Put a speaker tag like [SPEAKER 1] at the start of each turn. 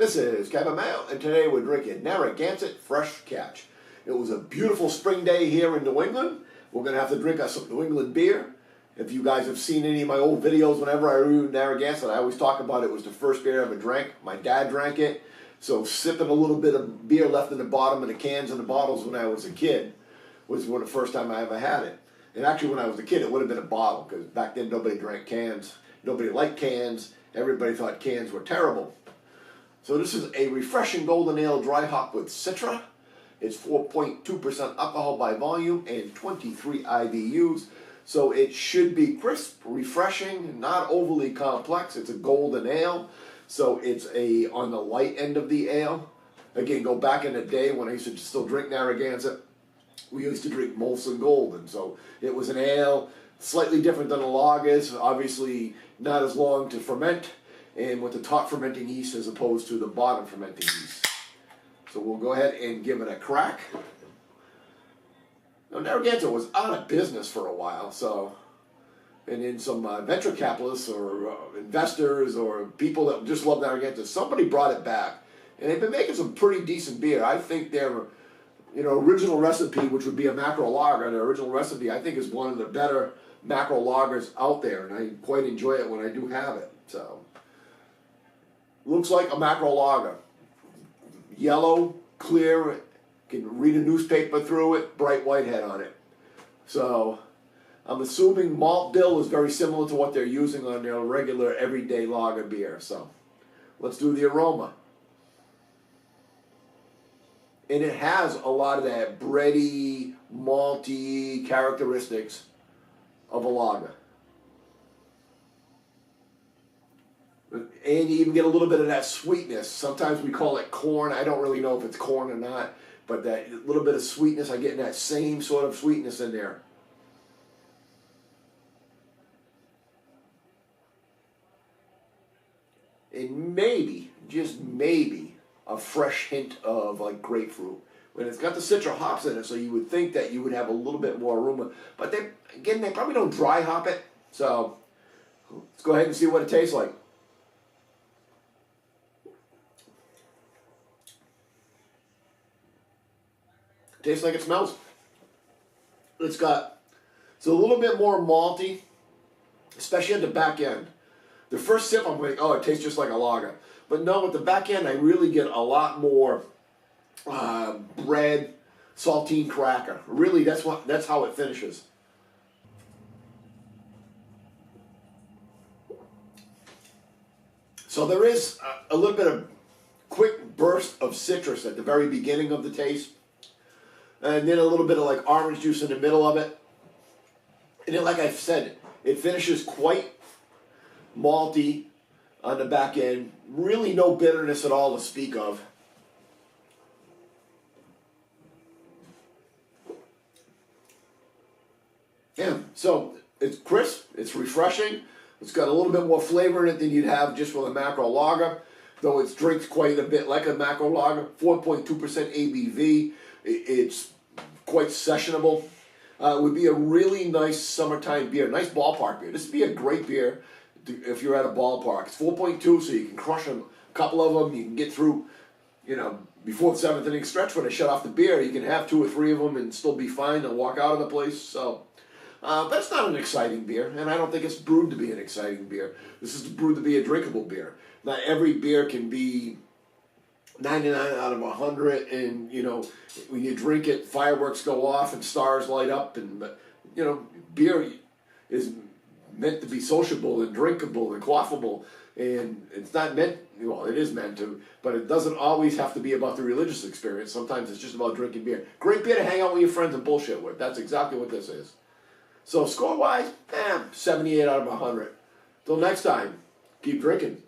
[SPEAKER 1] This is Kevin Mayo, and today we're drinking Narragansett Fresh Catch. It was a beautiful spring day here in New England. We're going to have to drink us some New England beer. If you guys have seen any of my old videos, whenever I review Narragansett, I always talk about it was the first beer I ever drank. My dad drank it, so sipping a little bit of beer left in the bottom of the cans and the bottles when I was a kid was the first time I ever had it. And actually when I was a kid it would have been a bottle, because back then nobody drank cans. Nobody liked cans. Everybody thought cans were terrible. So this is a refreshing golden ale dry hop with Citra. It's 4.2% alcohol by volume and 23 IBUs. So it should be crisp, refreshing, not overly complex. It's a golden ale, so it's on the light end of the ale. Again, go back in the day when I used to still drink Narragansett. We used to drink Molson Golden, so it was an ale slightly different than the lagers. Obviously, not as long to ferment, and with the top fermenting yeast as opposed to the bottom fermenting yeast. So we'll go ahead and give it a crack. Now, Narragansett was out of business for a while, and then some venture capitalists or investors or people that just love Narragansett, somebody brought it back, and they've been making some pretty decent beer. I think their original recipe, which would be a macro lager, their original recipe, I think is one of the better macro lagers out there, and I quite enjoy it when I do have it. So, looks like a macro lager. Yellow, clear, can read a newspaper through it, bright white head on it. So, I'm assuming malt bill is very similar to what they're using on their regular everyday lager beer. So, let's do the aroma. And it has a lot of that bready, malty characteristics of a lager. And you even get a little bit of that sweetness. Sometimes we call it corn. I don't really know if it's corn or not, but that little bit of sweetness, I get in that same sort of sweetness in there. And maybe, just maybe, a fresh hint of like grapefruit. When it's got the Citra hops in it, so you would think that you would have a little bit more aroma. But they probably don't dry hop it. So let's go ahead and see what it tastes like. Tastes like it smells. It's a little bit more malty, especially at the back end. The first sip, I'm like, oh, it tastes just like a lager. But no, at the back end, I really get a lot more bread, saltine cracker. Really, that's how it finishes. So there is a little bit of quick burst of citrus at the very beginning of the taste. And then a little bit of like orange juice in the middle of it. And then, like I've said, it finishes quite malty on the back end. Really no bitterness at all to speak of. Yeah, so it's crisp, it's refreshing. It's got a little bit more flavor in it than you'd have just with a macro lager, though it drinks quite a bit like a macro lager. 4.2% ABV. It's quite sessionable. It would be a really nice summertime beer, nice ballpark beer. This would be a great beer if you're at a ballpark. It's 4.2, so you can crush a couple of them. You can get through, before the 7th inning stretch when they shut off the beer, you can have 2 or 3 of them and still be fine and walk out of the place. So, but it's not an exciting beer, and I don't think it's brewed to be an exciting beer. This is brewed to be a drinkable beer. Not every beer can be 99 out of 100, and when you drink it, fireworks go off and stars light up, but beer is meant to be sociable and drinkable and quaffable, and it's not meant, well, it is meant to, but it doesn't always have to be about the religious experience. Sometimes it's just about drinking beer. Great beer to hang out with your friends and bullshit with. That's exactly what this is. So score-wise, 78 out of 100. Till next time, keep drinking.